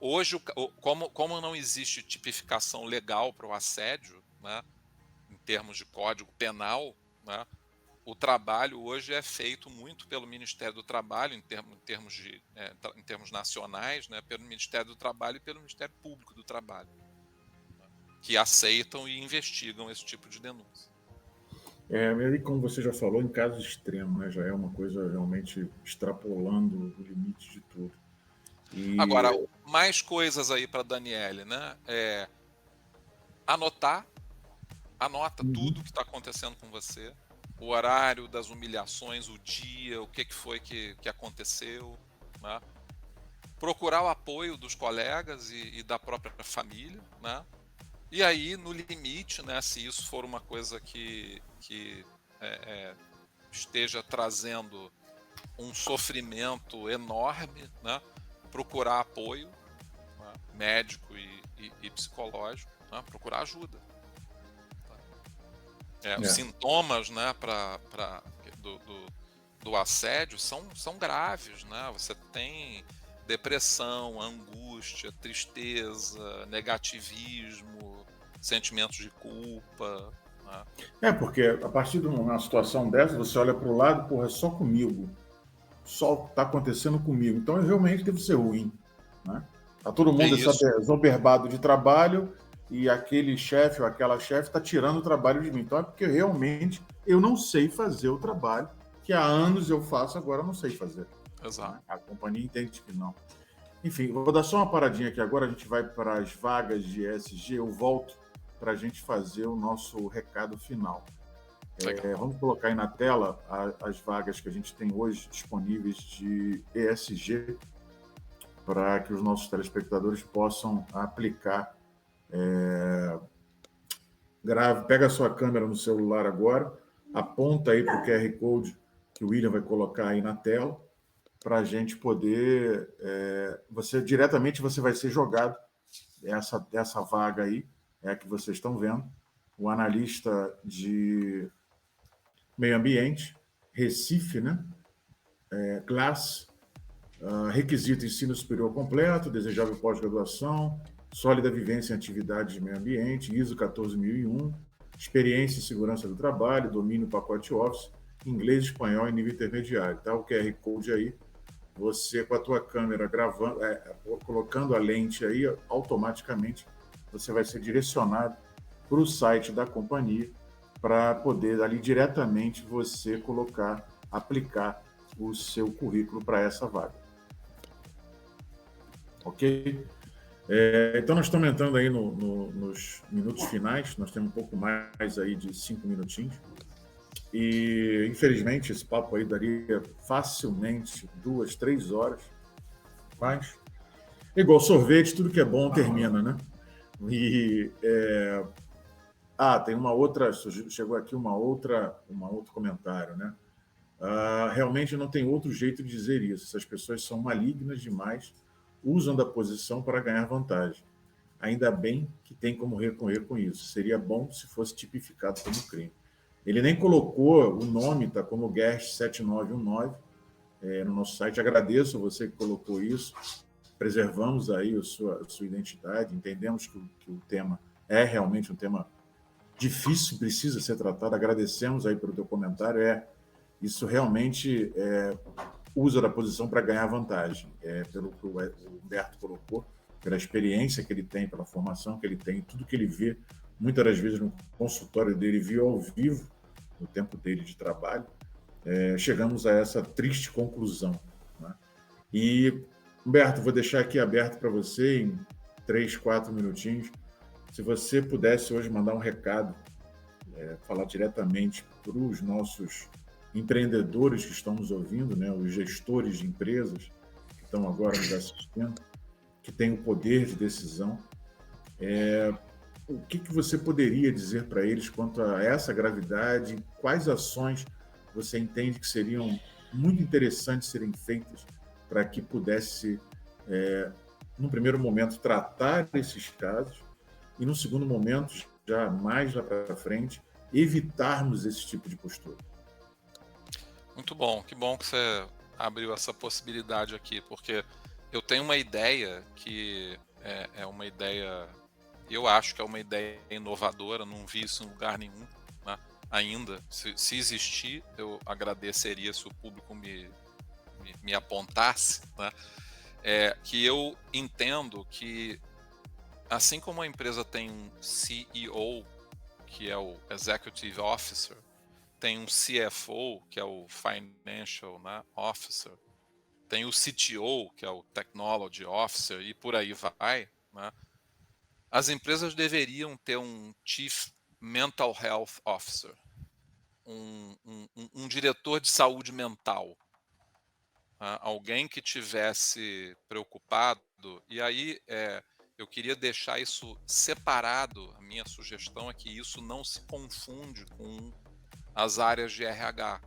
hoje, como não existe tipificação legal para o assédio, né, em termos de código penal, né, o trabalho hoje é feito muito pelo Ministério do Trabalho, em termos nacionais, né, pelo Ministério do Trabalho e pelo Ministério Público do Trabalho, né, que aceitam e investigam esse tipo de denúncia. E como você já falou, em casos extremos, né, já é uma coisa realmente extrapolando o limite de tudo. Agora, mais coisas aí para a Daniele, né? Anota tudo que está acontecendo com você, o horário das humilhações, o dia, o que foi que aconteceu, né? Procurar o apoio dos colegas e da própria família, né? E aí, no limite, né, se isso for uma coisa que esteja trazendo um sofrimento enorme, né, procurar apoio, né, médico e psicológico, né, procurar ajuda. Os sintomas, né, do assédio são graves, né? Você tem depressão, angústia, tristeza, negativismo, sentimentos de culpa. Né? Porque a partir de uma situação dessa, você olha para o lado, porra, é só comigo. Só está acontecendo comigo. Então, realmente deve ser ruim. Né? Tá todo mundo exoberbado de trabalho e aquele chefe ou aquela chefe está tirando o trabalho de mim. Então, é porque realmente eu não sei fazer o trabalho que há anos eu faço, agora eu não sei fazer. Exato. A companhia entende que não. Enfim, vou dar só uma paradinha aqui agora, a gente vai para as vagas de ESG, eu volto para a gente fazer o nosso recado final. Vamos colocar aí na tela as vagas que a gente tem hoje disponíveis de ESG para que os nossos telespectadores possam aplicar. Pega a sua câmera no celular agora, aponta aí para o QR Code que o William vai colocar aí na tela para a gente poder... diretamente você vai ser jogado, essa vaga aí, é a que vocês estão vendo, o analista de meio ambiente, Recife, né? Classe, requisito ensino superior completo, desejável pós-graduação, sólida vivência em atividades de meio ambiente, ISO 14001, experiência em segurança do trabalho, domínio pacote Office, inglês e espanhol em nível intermediário. Tá? O QR Code aí, você com a tua câmera gravando, colocando a lente aí, automaticamente você vai ser direcionado para o site da companhia para poder ali diretamente você aplicar o seu currículo para essa vaga. Ok? Então, nós estamos entrando aí nos minutos finais, nós temos um pouco mais aí de 5 minutinhos. E, infelizmente, esse papo aí daria facilmente 2, 3 horas. Mas, igual sorvete, tudo que é bom termina, né? E... tem uma outra... Chegou aqui um outro comentário, né? Realmente não tem outro jeito de dizer isso. Essas pessoas são malignas demais, usam da posição para ganhar vantagem. Ainda bem que tem como recorrer com isso. Seria bom se fosse tipificado como crime. Ele nem colocou o nome, está como Guest 7919 no nosso site. Agradeço a você que colocou isso. Preservamos aí a sua identidade. Entendemos que o tema é realmente um tema difícil, precisa ser tratado. Agradecemos aí pelo teu comentário. Isso realmente usa da posição para ganhar vantagem, pelo que o Humberto colocou, pela experiência que ele tem, pela formação que ele tem, tudo que ele vê, muitas das vezes no consultório dele, viu ao vivo, no tempo dele de trabalho, chegamos a essa triste conclusão. Né? E, Humberto, vou deixar aqui aberto para você em 3, 4 minutinhos, se você pudesse hoje mandar um recado, falar diretamente para os nossos empreendedores que estão nos ouvindo, né, os gestores de empresas que estão agora nos assistindo, que têm o poder de decisão, o que você poderia dizer para eles quanto a essa gravidade? Quais ações você entende que seriam muito interessantes serem feitas para que pudesse, num primeiro momento, tratar esses casos e, num segundo momento, já mais lá para frente, evitarmos esse tipo de postura? Muito bom, que bom que você abriu essa possibilidade aqui, porque eu tenho uma ideia que é uma ideia, eu acho que é uma ideia inovadora, não vi isso em lugar nenhum, né? Ainda. Se existir, eu agradeceria se o público me apontasse, né? Que eu entendo que, assim como a empresa tem um CEO, que é o Executive Officer, tem um CFO, que é o Financial, né, Officer, tem o CTO, que é o Technology Officer, e por aí vai, né? As empresas deveriam ter um Chief Mental Health Officer, um diretor de saúde mental, né? Alguém que tivesse preocupado, e aí eu queria deixar isso separado, a minha sugestão é que isso não se confunde com as áreas de RH.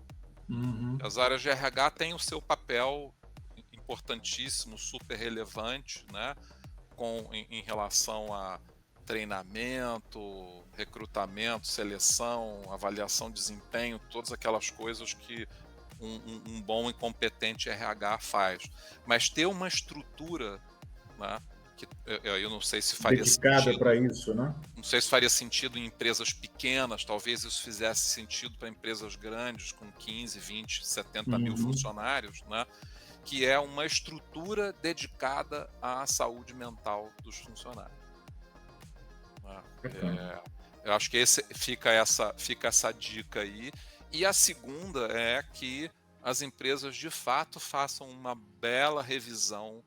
Uhum. As áreas de RH têm o seu papel importantíssimo, super relevante, né? Em relação a treinamento, recrutamento, seleção, avaliação de desempenho, todas aquelas coisas que um bom e competente RH faz. Mas ter uma estrutura, né, que eu não sei se faria Dedicada para sentido. isso, né? Não sei se faria sentido em empresas pequenas, talvez isso fizesse sentido para empresas grandes com 15, 20, 70 mil funcionários, né? Que é uma estrutura dedicada à saúde mental dos funcionários. Eu acho que fica essa dica aí. E a segunda é que as empresas de fato façam uma bela revisão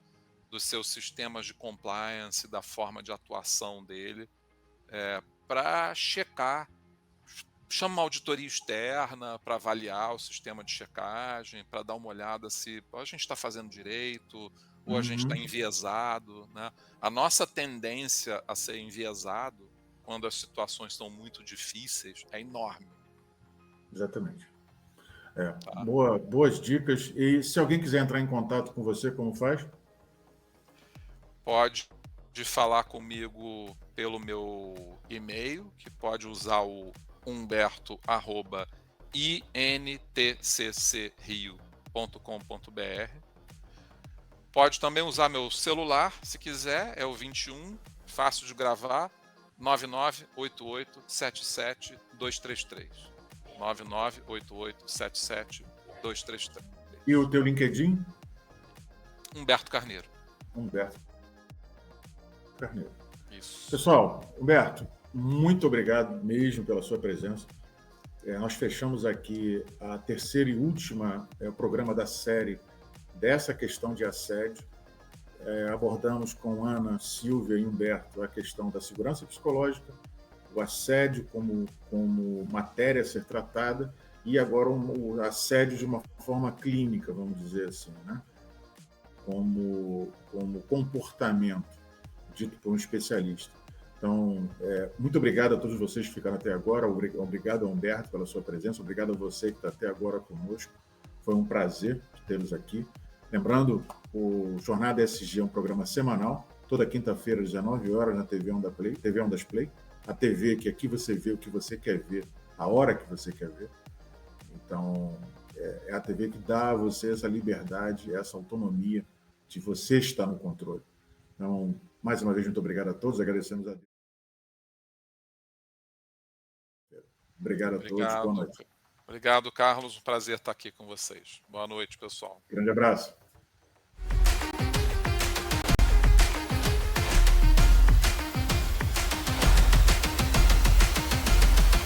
dos seus sistemas de compliance, da forma de atuação dele, para checar, chama uma auditoria externa para avaliar o sistema de checagem, para dar uma olhada se a gente está fazendo direito ou a gente está enviesado, né? A nossa tendência a ser enviesado quando as situações estão muito difíceis é enorme. Exatamente. Tá? Boas dicas. E se alguém quiser entrar em contato com você, como faz? Pode falar comigo pelo meu e-mail, que pode usar o humberto@intccrio.com.br. Pode também usar meu celular, se quiser, é o 21, fácil de gravar, 998877 233. 998877 233. E o teu LinkedIn? Humberto Carneiro. Humberto Carneiro. Isso. Pessoal, Humberto, muito obrigado mesmo pela sua presença. Nós fechamos aqui a terceira e última programa da série dessa questão de assédio. Abordamos com Ana, Silvia e Humberto a questão da segurança psicológica, o assédio como matéria a ser tratada e agora o assédio de uma forma clínica, vamos dizer assim, né? como comportamento dito por um especialista. Então, muito obrigado a todos vocês que ficaram até agora, obrigado a Humberto pela sua presença, obrigado a você que está até agora conosco, foi um prazer tê-los aqui. Lembrando, o Jornada SG é um programa semanal, toda quinta-feira, às 19 horas, na TV Onda Play, TV Ondas Play, a TV que aqui você vê o que você quer ver, a hora que você quer ver. Então, é a TV que dá a você essa liberdade, essa autonomia de você estar no controle. Então, mais uma vez, muito obrigado a todos, agradecemos a Deus. Obrigado a todos, boa noite. Obrigado, Carlos. Um prazer estar aqui com vocês. Boa noite, pessoal. Grande abraço.